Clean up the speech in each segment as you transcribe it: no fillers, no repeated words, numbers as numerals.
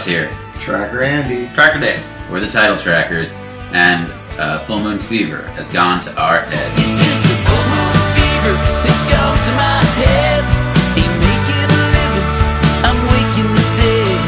here. Tracker Andy. Tracker Dave. We're the title trackers, and Full Moon Fever has gone to our head. It's just a full moon fever, it's gone to my head. Ain't making a living, I'm waking the dead.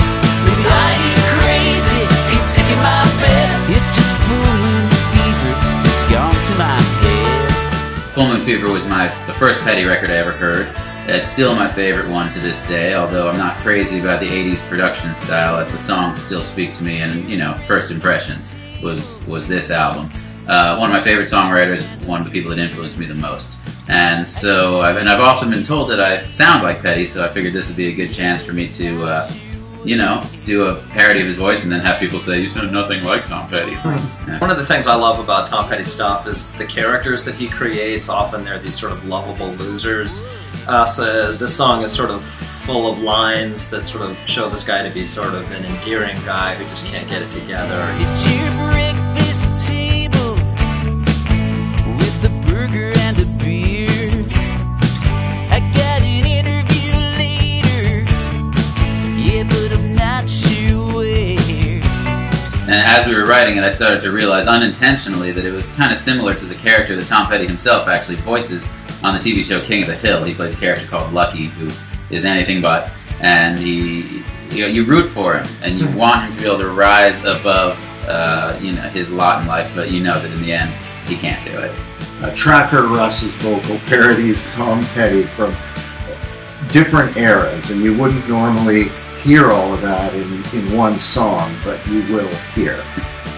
Maybe I ain't crazy, ain't sick in my bed. It's just full moon fever, it's gone to my head. Full Moon Fever was the first Petty record I ever heard. It's still my favorite one to this day, although I'm not crazy about the 80s production style. The songs still speak to me, and, you know, first impressions was this album. One of my favorite songwriters, one of the people that influenced me the most. And so, I've also been told that I sound like Petty, so I figured this would be a good chance for me to, you know, do a parody of his voice and then have people say, "You sound nothing like Tom Petty." Yeah. One of the things I love about Tom Petty's stuff is the characters that he creates. Often they're these sort of lovable losers. So this song is sort of full of lines that sort of show this guy to be sort of an endearing guy who just can't get it together. It's your breakfast table with a burger and a beer. I got an interview later, yeah, but I'm not sure where. And as we were writing it, I started to realize unintentionally that it was kind of similar to the character that Tom Petty himself actually voices on the TV show King of the Hill. He plays a character called Lucky, who is anything but, and you root for him, and you want him to be able to rise above, you know, his lot in life, but you know that in the end he can't do it. Tracker Russ's vocal parodies Tom Petty from different eras, and you wouldn't normally hear all of that in one song, but you will hear.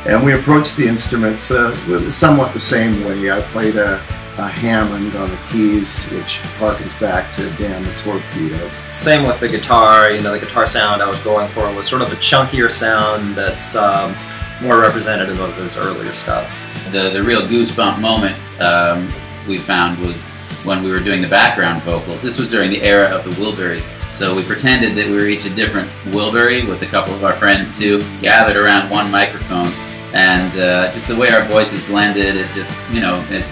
And we approached the instruments with somewhat the same way. I played a Hammond on the keys, which harkens back to Damn the Torpedoes. Same with the guitar. You know, the guitar sound I was going for was sort of a chunkier sound that's more representative of his earlier stuff. The real goosebump moment we found was when we were doing the background vocals. This was during the era of the Wilburys, so we pretended that we were each a different Wilbury with a couple of our friends too, gathered around one microphone, and just the way our voices blended, it just, you know, it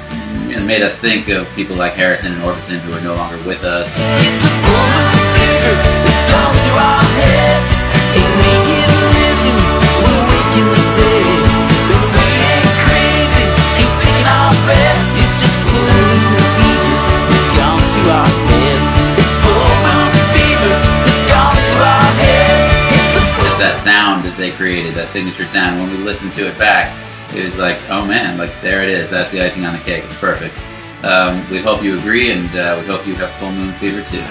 made us think of people like Harrison and Orbison, who are no longer with us. It's a full moon fever, it's gone to our heads. Ain't making a living, we're waking the dead. But we ain't crazy, ain't sick in our beds. It's just full moon fever, it's gone to our heads. It's full moon fever, it's gone to our heads. Just that sound that they created, that signature sound, when we listened to it back, it was like, oh man, like there it is, that's the icing on the cake, it's perfect. We hope you agree, and we hope you have Full Moon Fever too.